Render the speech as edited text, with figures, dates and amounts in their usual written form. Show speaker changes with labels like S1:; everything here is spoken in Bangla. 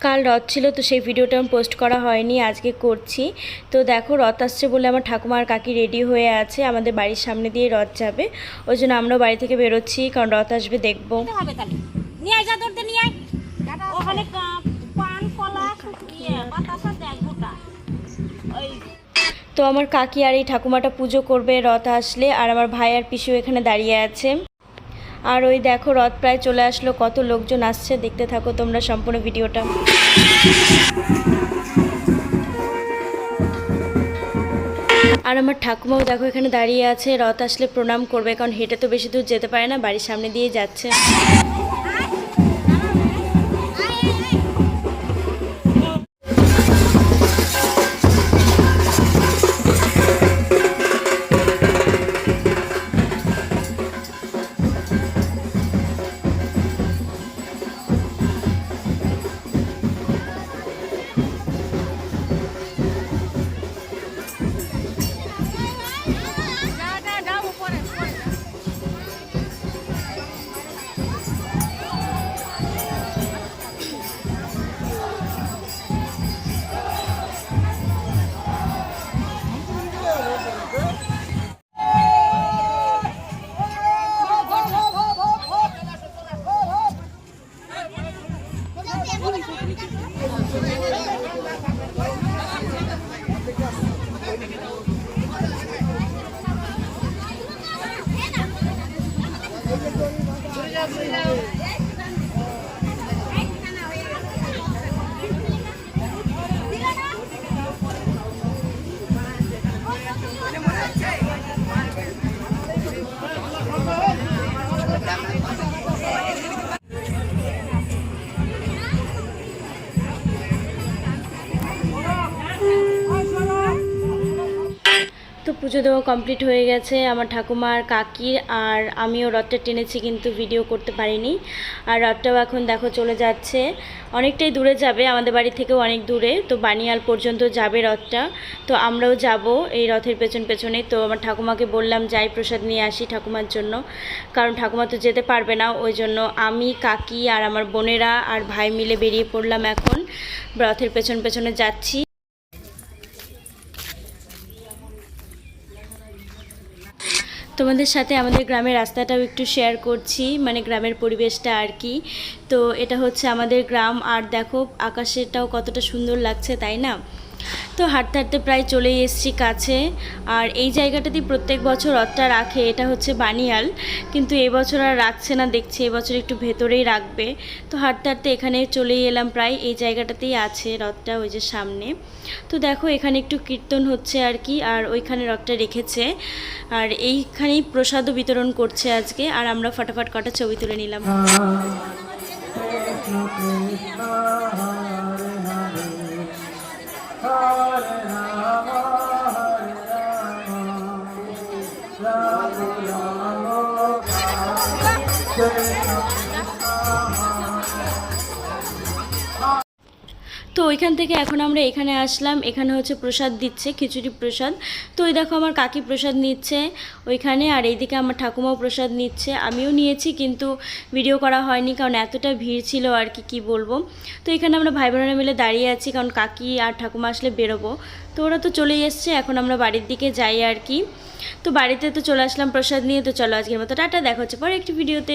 S1: কাল রথ ছিল তো সেই ভিডিওটা আমি পোস্ট করা হয়নি, আজকে করছি। তো দেখো রথ আসছে বলে আমার ঠাকুমা আর কাকি রেডি হয়ে আছে, আমাদের বাড়ির সামনে দিয়ে রথ যাবে, ওই জন্য আমরাও বাড়ি থেকে বেরোচ্ছি, কারণ রথ আসবে দেখবো। তো আমার কাকি আর এই ঠাকুমাটা পুজো করবে রথ আসলে, আর আমার ভাই আর পিসু এখানে দাঁড়িয়ে আছে। আর ওই দেখো রথ প্রায় চলে আসলো, কত লোকজন আসছে, দেখতে থাকো তোমরা সম্পূর্ণ ভিডিওটা। আর আমার ঠাকুমাও দেখো এখানে দাঁড়িয়ে আছে, রথ আসলে প্রণাম করবে, কারণ হেঁটে তো বেশি দূর যেতে পারে না, বাড়ির সামনে দিয়ে যাচ্ছে। তো পুজো দেওয়া কমপ্লিট হয়ে গেছে, আমার ঠাকুমা আর কাকির, আর আমিও রথটা টেনেছি কিন্তু ভিডিও করতে পারিনি। আর রথটাও এখন দেখো চলে যাচ্ছে, অনেকটাই দূরে যাবে, আমাদের বাড়ি থেকেও অনেক দূরে, তো বানিয়াল পর্যন্ত যাবে রথটা। তো আমরাও যাব এই রথের পেছন পেছনে। তো আমার ঠাকুমাকে বললাম যাই প্রসাদ নিয়ে আসি ঠাকুমার জন্য, কারণ ঠাকুমা তো যেতে পারবে না, ওই জন্য আমি, কাকি আর আমার বোনেরা আর ভাই মিলে বেরিয়ে পড়লাম, এখন রথের পেছন পেছনে যাচ্ছি। তোমাদের সাথে আমাদের গ্রামের রাস্তাটাও একটু শেয়ার করছি, মানে গ্রামের পরিবেশটা আর কি। তো এটা হচ্ছে আমাদের গ্রাম, আর দেখো আকাশেরটাও কতটা সুন্দর লাগছে, তাই না? তো হাঁটতে হাঁটতে প্রায় চলেই এসেছি কাছে। আর এই জায়গাটাতেই প্রত্যেক বছর রথটা রাখে, এটা হচ্ছে বানিয়াল, কিন্তু এবছর আর রাখছে না দেখছি, এবছর একটু ভেতরেই রাখবে। তো হাঁটতে হাঁটতে এখানে চলেই এলাম, প্রায় এই জায়গাটাতেই আছে রথটা, ওই যে সামনে। তো দেখো এখানে একটু কীর্তন হচ্ছে আর কি, আর ওইখানে রথটা রেখেছে, আর এইখানেই প্রসাদও বিতরণ করছে আজকে। আর আমরা ফটাফট কটা ছবি তুলে নিলাম। তো ওইখান থেকে এখন আমরা এখানে আসলাম, এখানে হচ্ছে প্রসাদ দিচ্ছে, খিচুড়ি প্রসাদ। তো ওই দেখো আমার কাকি প্রসাদ নিচ্ছে ওইখানে, আর এইদিকে আমার ঠাকুমাও প্রসাদ নিচ্ছে, আমিও নিয়েছি কিন্তু ভিডিও করা হয়নি, কারণ এতটা ভিড় ছিল আর কি বলবো। তো এখানে আমরা ভাই বোনেরা মিলে দাঁড়িয়ে আছি, কারণ কাকি আর ঠাকুমা আসলে বেরোবো। তো ওরা তো চলেই এসছে, এখন আমরা বাড়ির দিকে যাই আর কি। তো বাড়িতে তো চলে আসলাম প্রসাদ নিয়ে। তো চলো আজকের মতো টাটা, দেখা হচ্ছে পরে একটি ভিডিওতে।